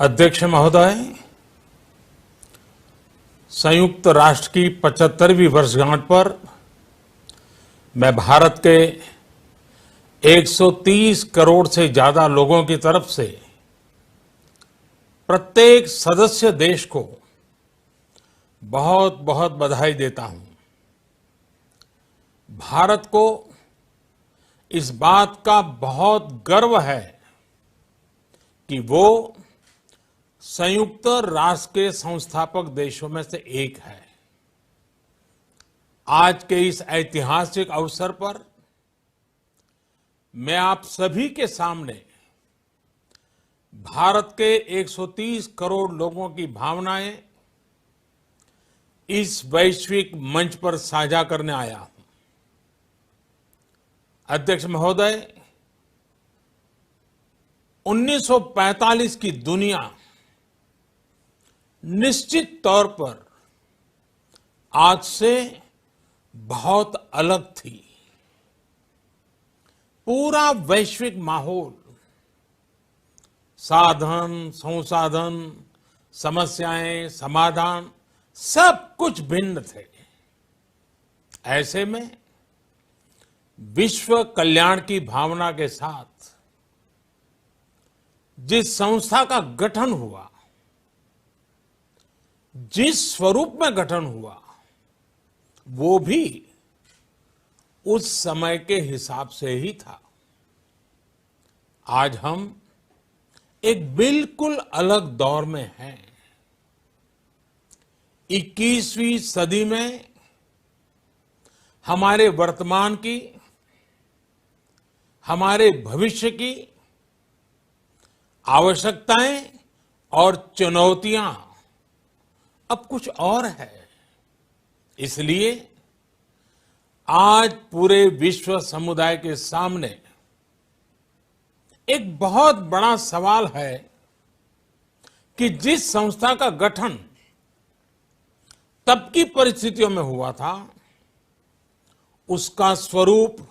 अध्यक्ष महोदय, संयुक्त राष्ट्र की 75वीं वर्षगांठ पर मैं भारत के 130 करोड़ से ज्यादा लोगों की तरफ से प्रत्येक सदस्य देश को बहुत बहुत बधाई देता हूं। भारत को इस बात का बहुत गर्व है कि वो संयुक्त राष्ट्र के संस्थापक देशों में से एक है। आज के इस ऐतिहासिक अवसर पर मैं आप सभी के सामने भारत के 130 करोड़ लोगों की भावनाएं इस वैश्विक मंच पर साझा करने आया हूं। अध्यक्ष महोदय, 1945 की दुनिया निश्चित तौर पर आज से बहुत अलग थी। पूरा वैश्विक माहौल, साधन, संसाधन, समस्याएं, समाधान सब कुछ भिन्न थे। ऐसे में विश्व कल्याण की भावना के साथ जिस संस्था का गठन हुआ, जिस स्वरूप में गठन हुआ, वो भी उस समय के हिसाब से ही था। आज हम एक बिल्कुल अलग दौर में हैं। 21वीं सदी में हमारे वर्तमान की, हमारे भविष्य की आवश्यकताएं और चुनौतियां अब कुछ और है। इसलिए आज पूरे विश्व समुदाय के सामने एक बहुत बड़ा सवाल है कि जिस संस्था का गठन तब की परिस्थितियों में हुआ था, उसका स्वरूप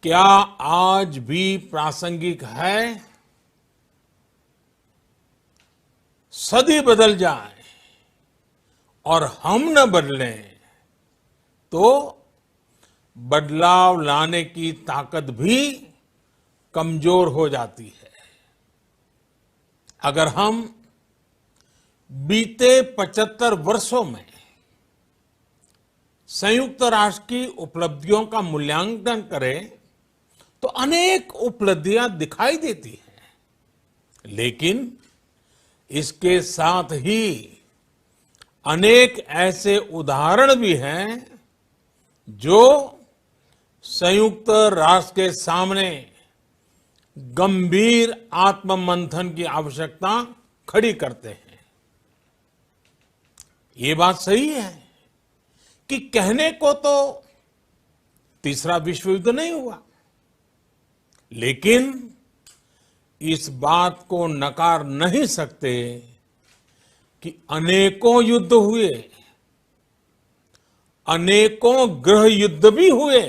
क्या आज भी प्रासंगिक है? सदी बदल जाए और हम न बदलें तो बदलाव लाने की ताकत भी कमजोर हो जाती है। अगर हम बीते 75 वर्षों में संयुक्त राष्ट्र की उपलब्धियों का मूल्यांकन करें तो अनेक उपलब्धियां दिखाई देती हैं, लेकिन इसके साथ ही अनेक ऐसे उदाहरण भी हैं जो संयुक्त राष्ट्र के सामने गंभीर आत्ममंथन की आवश्यकता खड़ी करते हैं। ये बात सही है कि कहने को तो तीसरा विश्व युद्ध नहीं हुआ, लेकिन इस बात को नकार नहीं सकते कि अनेकों युद्ध हुए, अनेकों गृह युद्ध भी हुए।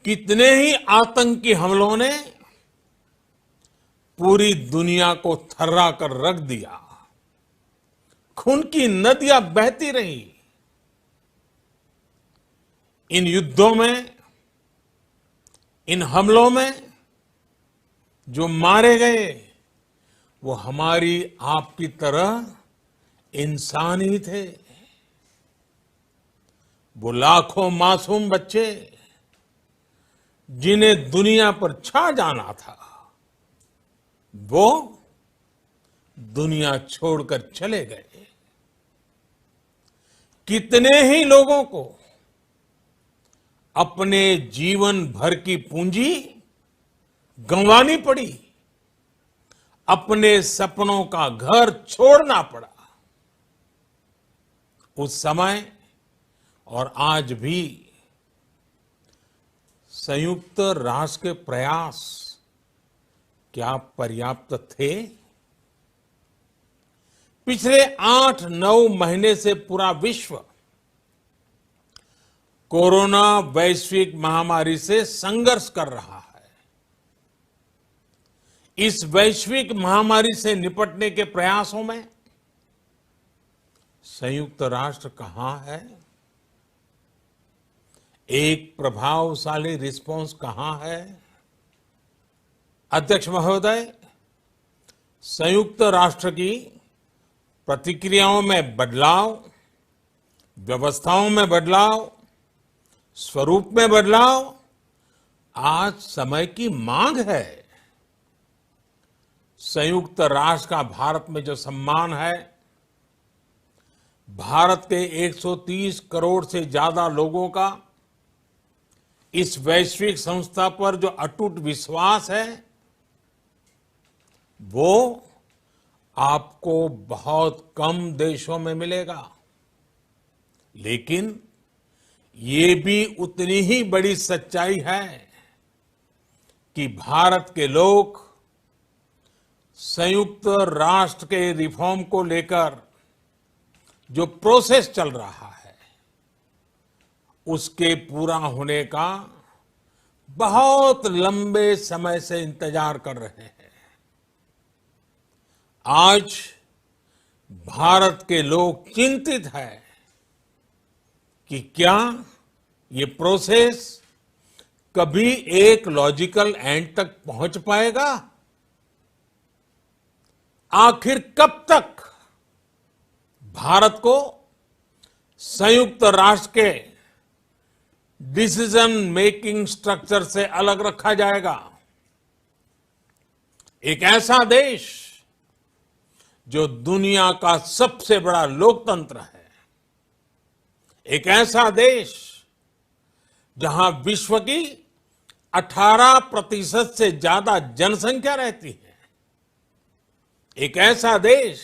कितने ही आतंकी हमलों ने पूरी दुनिया को थर्रा कर रख दिया। खून की नदियां बहती रही। इन युद्धों में, इन हमलों में जो मारे गए वो हमारी आपकी तरह इंसान ही थे। वो लाखों मासूम बच्चे जिन्हें दुनिया पर छा जाना था, वो दुनिया छोड़कर चले गए। कितने ही लोगों को अपने जीवन भर की पूंजी गंवानी पड़ी, अपने सपनों का घर छोड़ना पड़ा। उस समय और आज भी संयुक्त राष्ट्र के प्रयास क्या पर्याप्त थे? पिछले 8-9 महीने से पूरा विश्व कोरोना वैश्विक महामारी से संघर्ष कर रहा है। इस वैश्विक महामारी से निपटने के प्रयासों में संयुक्त राष्ट्र कहां है? एक प्रभावशाली रिस्पांस कहां है? अध्यक्ष महोदय, संयुक्त राष्ट्र की प्रतिक्रियाओं में बदलाव, व्यवस्थाओं में बदलाव, स्वरूप में बदलाव आज समय की मांग है। संयुक्त राष्ट्र का भारत में जो सम्मान है, भारत के 130 करोड़ से ज्यादा लोगों का इस वैश्विक संस्था पर जो अटूट विश्वास है, वो आपको बहुत कम देशों में मिलेगा। लेकिन ये भी उतनी ही बड़ी सच्चाई है कि भारत के लोग संयुक्त राष्ट्र के रिफॉर्म को लेकर जो प्रोसेस चल रहा है, उसके पूरा होने का बहुत लंबे समय से इंतजार कर रहे हैं। आज भारत के लोग चिंतित हैं कि क्या ये प्रोसेस कभी एक लॉजिकल एंड तक पहुंच पाएगा? आखिर कब तक भारत को संयुक्त राष्ट्र के डिसीजन मेकिंग स्ट्रक्चर से अलग रखा जाएगा? एक ऐसा देश जो दुनिया का सबसे बड़ा लोकतंत्र है, एक ऐसा देश जहां विश्व की 18% से ज्यादा जनसंख्या रहती है, एक ऐसा देश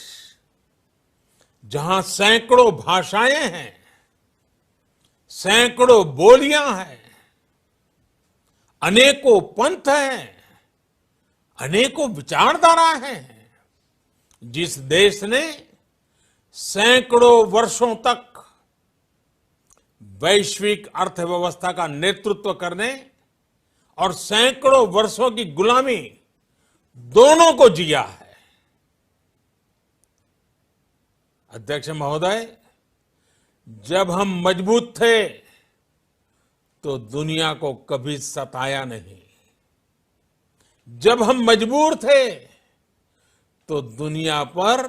जहां सैकड़ों भाषाएं हैं, सैकड़ों बोलियां हैं, अनेकों पंथ हैं, अनेकों विचारधारा हैं, जिस देश ने सैकड़ों वर्षों तक वैश्विक अर्थव्यवस्था का नेतृत्व करने और सैकड़ों वर्षों की गुलामी दोनों को जिया है। अध्यक्ष महोदय, जब हम मजबूत थे तो दुनिया को कभी सताया नहीं। जब हम मजबूर थे तो दुनिया पर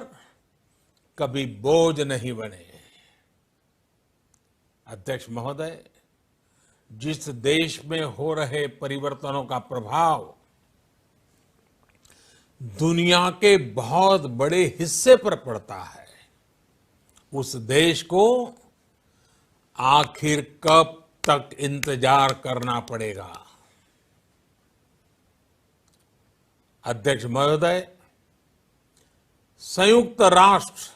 कभी बोझ नहीं बने। अध्यक्ष महोदय, जिस देश में हो रहे परिवर्तनों का प्रभाव दुनिया के बहुत बड़े हिस्से पर पड़ता है, उस देश को आखिर कब तक इंतजार करना पड़ेगा? अध्यक्ष महोदय, संयुक्त राष्ट्र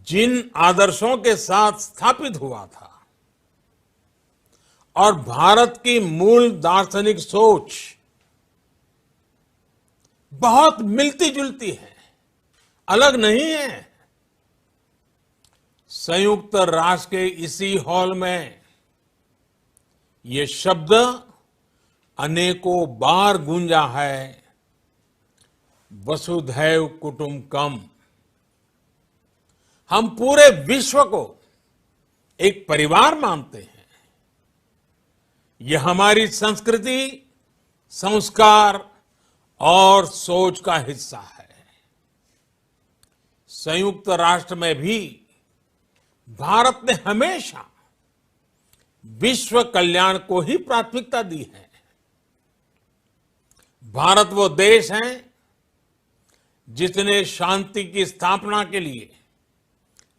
जिन आदर्शों के साथ स्थापित हुआ था और भारत की मूल दार्शनिक सोच बहुत मिलती जुलती है, अलग नहीं है। संयुक्त राष्ट्र के इसी हॉल में ये शब्द अनेकों बार गूंजा है, वसुधैव कुटुंबकम। हम पूरे विश्व को एक परिवार मानते हैं। ये हमारी संस्कृति, संस्कार और सोच का हिस्सा है। संयुक्त राष्ट्र में भी भारत ने हमेशा विश्व कल्याण को ही प्राथमिकता दी है। भारत वो देश है जिसने शांति की स्थापना के लिए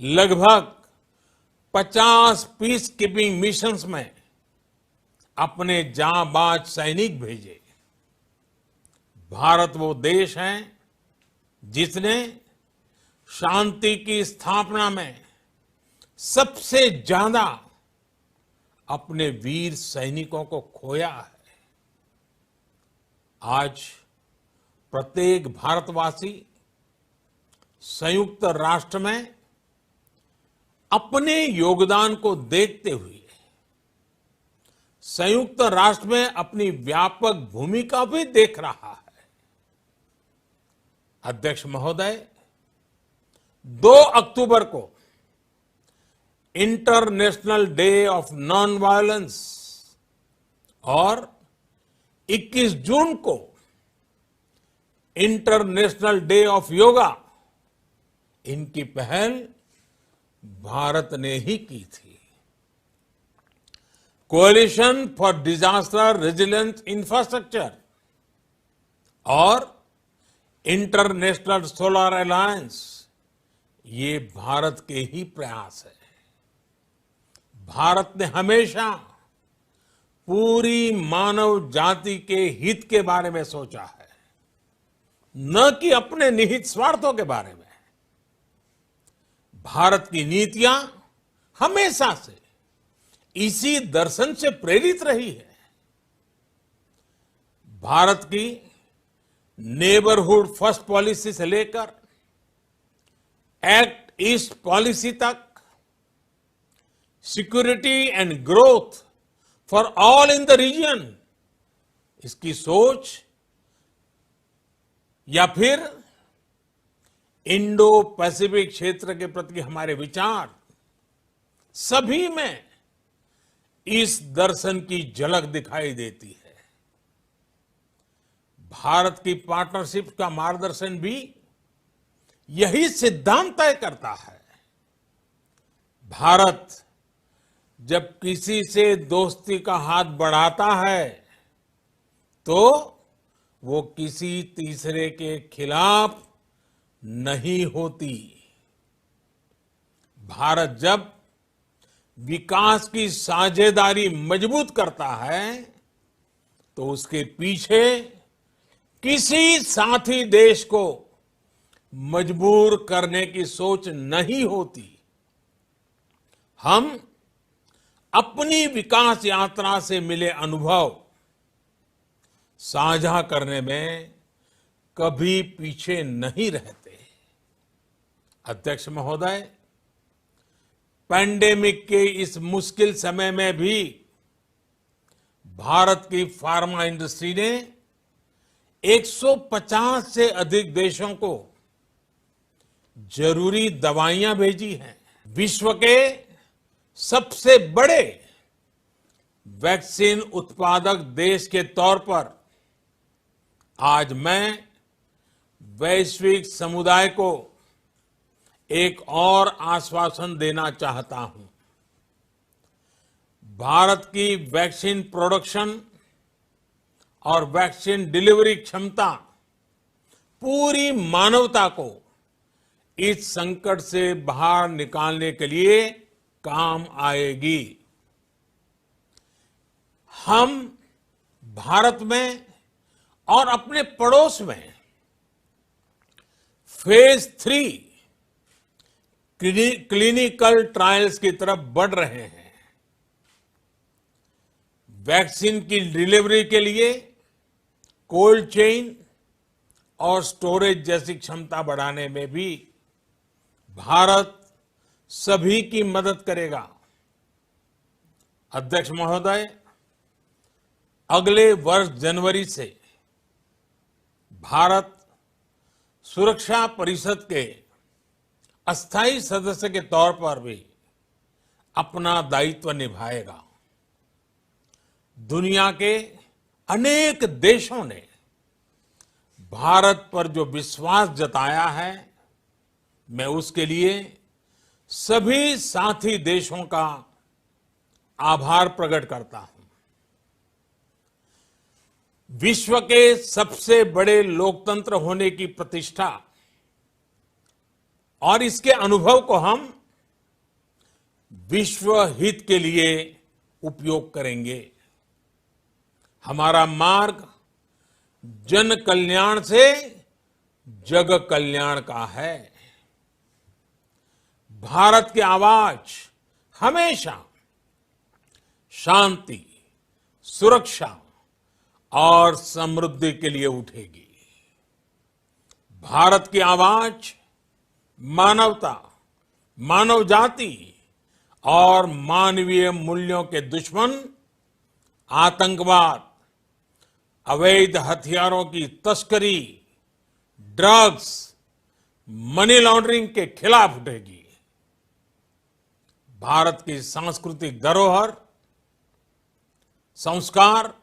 लगभग 50 पीस कीपिंग मिशंस में अपने जांबाज सैनिक भेजे। भारत वो देश है जिसने शांति की स्थापना में सबसे ज्यादा अपने वीर सैनिकों को खोया है। आज प्रत्येक भारतवासी संयुक्त राष्ट्र में अपने योगदान को देखते हुए संयुक्त राष्ट्र में अपनी व्यापक भूमिका भी देख रहा है। अध्यक्ष महोदय, 2 अक्टूबर को international day of non violence और 21 जून को इंटरनेशनल डे ऑफ योगा, इनकी पहल भारत ने ही की थी। Coalition for disaster resilience infrastructure और इंटरनेशनल सोलर अलायंस, ये भारत के ही प्रयास है। भारत ने हमेशा पूरी मानव जाति के हित के बारे में सोचा है, न कि अपने निहित स्वार्थों के बारे में। भारत की नीतियां हमेशा से इसी दर्शन से प्रेरित रही है। भारत की नेबरहुड फर्स्ट पॉलिसी से लेकर एक्ट ईस्ट पॉलिसी तक, security and growth for all in the region, इसकी सोच, या फिर इंडो पैसिफिक क्षेत्र के प्रति हमारे विचार, सभी में इस दर्शन की झलक दिखाई देती है। भारत की पार्टनरशिप का मार्गदर्शन भी यही सिद्धांत तय करता है। भारत जब किसी से दोस्ती का हाथ बढ़ाता है तो वो किसी तीसरे के खिलाफ नहीं होती। भारत जब विकास की साझेदारी मजबूत करता है तो उसके पीछे किसी साथी देश को मजबूर करने की सोच नहीं होती। हम अपनी विकास यात्रा से मिले अनुभव साझा करने में कभी पीछे नहीं रहते। अध्यक्ष महोदय, पैंडेमिक के इस मुश्किल समय में भी भारत की फार्मा इंडस्ट्री ने 150 से अधिक देशों को जरूरी दवाइयां भेजी हैं। विश्व के सबसे बड़े वैक्सीन उत्पादक देश के तौर पर आज मैं वैश्विक समुदाय को एक और आश्वासन देना चाहता हूं। भारत की वैक्सीन प्रोडक्शन और वैक्सीन डिलीवरी क्षमता पूरी मानवता को इस संकट से बाहर निकालने के लिए काम आएगी। हम भारत में और अपने पड़ोस में फेज 3 क्लिनिकल ट्रायल्स की तरफ बढ़ रहे हैं। वैक्सीन की डिलीवरी के लिए कोल्ड चेन और स्टोरेज जैसी क्षमता बढ़ाने में भी भारत सभी की मदद करेगा। अध्यक्ष महोदय, अगले वर्ष जनवरी से भारत सुरक्षा परिषद के अस्थायी सदस्य के तौर पर भी अपना दायित्व निभाएगा। दुनिया के अनेक देशों ने भारत पर जो विश्वास जताया है, मैं उसके लिए सभी साथी देशों का आभार प्रकट करता हूं। विश्व के सबसे बड़े लोकतंत्र होने की प्रतिष्ठा और इसके अनुभव को हम विश्व हित के लिए उपयोग करेंगे। हमारा मार्ग जन कल्याण से जग कल्याण का है। भारत की आवाज हमेशा शांति, सुरक्षा और समृद्धि के लिए उठेगी। भारत की आवाज मानवता, मानव जाति और मानवीय मूल्यों के दुश्मन आतंकवाद, अवैध हथियारों की तस्करी, ड्रग्स, मनी लॉन्ड्रिंग के खिलाफ उठेगी। भारत की सांस्कृतिक धरोहर, संस्कार,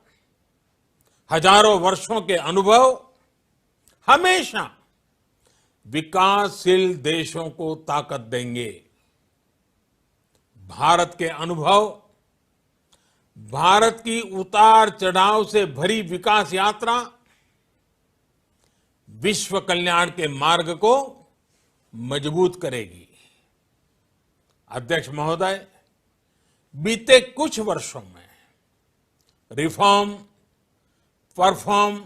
हजारों वर्षों के अनुभव हमेशा विकासशील देशों को ताकत देंगे। भारत के अनुभव, भारत की उतार चढ़ाव से भरी विकास यात्रा विश्व कल्याण के मार्ग को मजबूत करेगी। अध्यक्ष महोदय, बीते कुछ वर्षों में रिफॉर्म, परफॉर्म,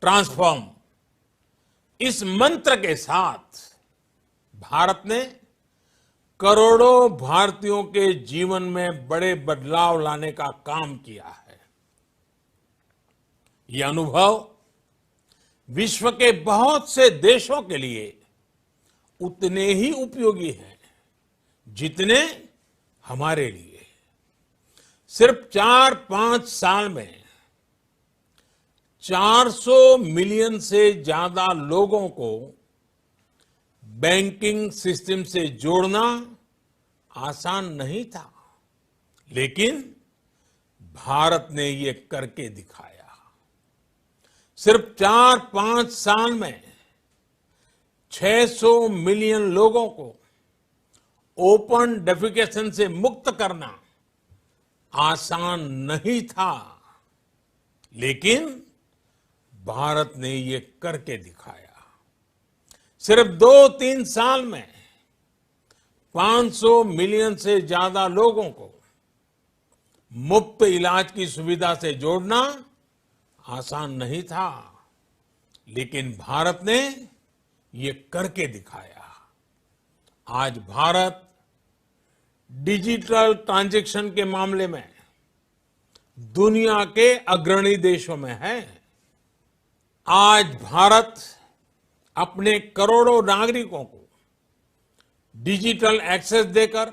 ट्रांसफॉर्म इस मंत्र के साथ भारत ने करोड़ों भारतीयों के जीवन में बड़े बदलाव लाने का काम किया है। ये अनुभव विश्व के बहुत से देशों के लिए उतने ही उपयोगी हैं जितने हमारे लिए। सिर्फ 4-5 साल में 400 मिलियन से ज्यादा लोगों को बैंकिंग सिस्टम से जोड़ना आसान नहीं था, लेकिन भारत ने ये करके दिखाया। सिर्फ 4-5 साल में 600 मिलियन लोगों को ओपन डेफिकेशन से मुक्त करना आसान नहीं था, लेकिन भारत ने ये करके दिखाया। सिर्फ 2-3 साल में 500 मिलियन से ज्यादा लोगों को मुफ्त इलाज की सुविधा से जोड़ना आसान नहीं था, लेकिन भारत ने ये करके दिखाया। आज भारत डिजिटल ट्रांजैक्शन के मामले में दुनिया के अग्रणी देशों में है। आज भारत अपने करोड़ों नागरिकों को डिजिटल एक्सेस देकर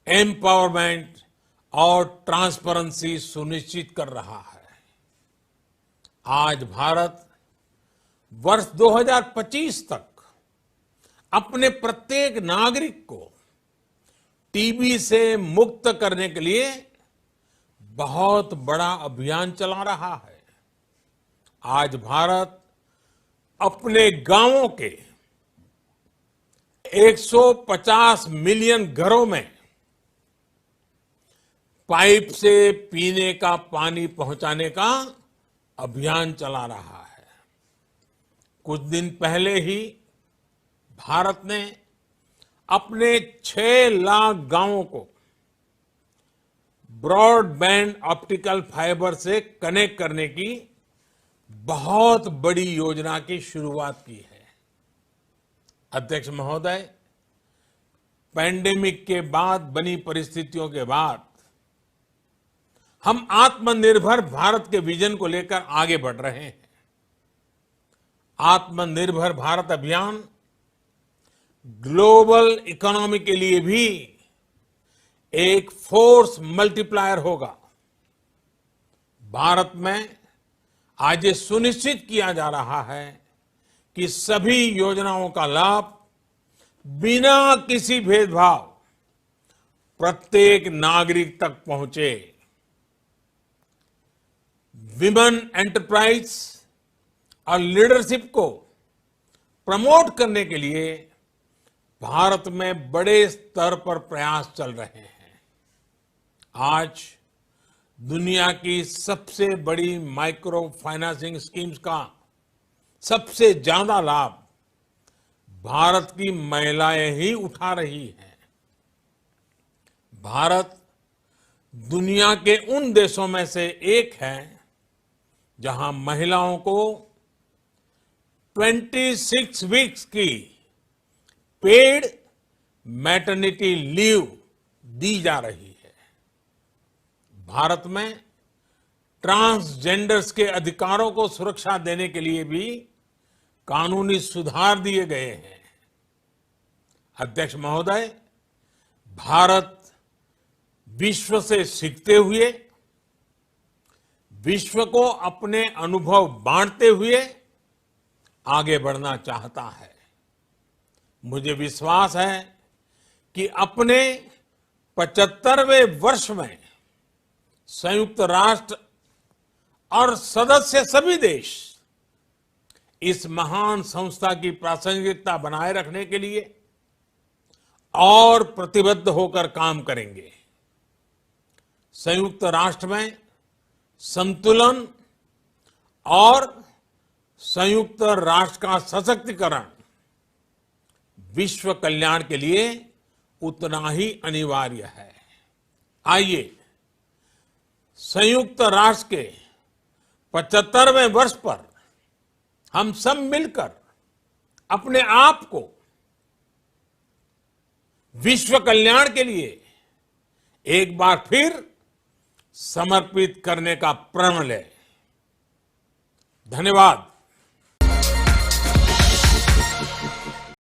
एम्पावरमेंट और ट्रांसपेरेंसी सुनिश्चित कर रहा है। आज भारत वर्ष 2025 तक अपने प्रत्येक नागरिक को टीबी से मुक्त करने के लिए बहुत बड़ा अभियान चला रहा है। आज भारत अपने गांवों के 150 मिलियन घरों में पाइप से पीने का पानी पहुंचाने का अभियान चला रहा है। कुछ दिन पहले ही भारत ने अपने 6 लाख गांवों को ब्रॉडबैंड ऑप्टिकल फाइबर से कनेक्ट करने की बहुत बड़ी योजना की शुरुआत की है। अध्यक्ष महोदय, पैंडेमिक के बाद बनी परिस्थितियों के बाद हम आत्मनिर्भर भारत के विजन को लेकर आगे बढ़ रहे हैं। आत्मनिर्भर भारत अभियान ग्लोबल इकोनॉमी के लिए भी एक फोर्स मल्टीप्लायर होगा। भारत में आज ये सुनिश्चित किया जा रहा है कि सभी योजनाओं का लाभ बिना किसी भेदभाव प्रत्येक नागरिक तक पहुंचे। विमेन एंटरप्राइज और लीडरशिप को प्रमोट करने के लिए भारत में बड़े स्तर पर प्रयास चल रहे हैं। आज दुनिया की सबसे बड़ी माइक्रो फाइनेंसिंग स्कीम्स का सबसे ज्यादा लाभ भारत की महिलाएं ही उठा रही हैं। भारत दुनिया के उन देशों में से एक है जहां महिलाओं को 26 वीक्स की पेड मैटरनिटी लीव दी जा रही है। भारत में ट्रांसजेंडर्स के अधिकारों को सुरक्षा देने के लिए भी कानूनी सुधार दिए गए हैं। अध्यक्ष महोदय, भारत विश्व से सीखते हुए, विश्व को अपने अनुभव बांटते हुए आगे बढ़ना चाहता है। मुझे विश्वास है कि अपने 75वें वर्ष में संयुक्त राष्ट्र और सदस्य सभी देश इस महान संस्था की प्रासंगिकता बनाए रखने के लिए और प्रतिबद्ध होकर काम करेंगे। संयुक्त राष्ट्र में संतुलन और संयुक्त राष्ट्र का सशक्तिकरण विश्व कल्याण के लिए उतना ही अनिवार्य है। आइए संयुक्त राष्ट्र के 75वें वर्ष पर हम सब मिलकर अपने आप को विश्व कल्याण के लिए एक बार फिर समर्पित करने का प्रण लें। धन्यवाद।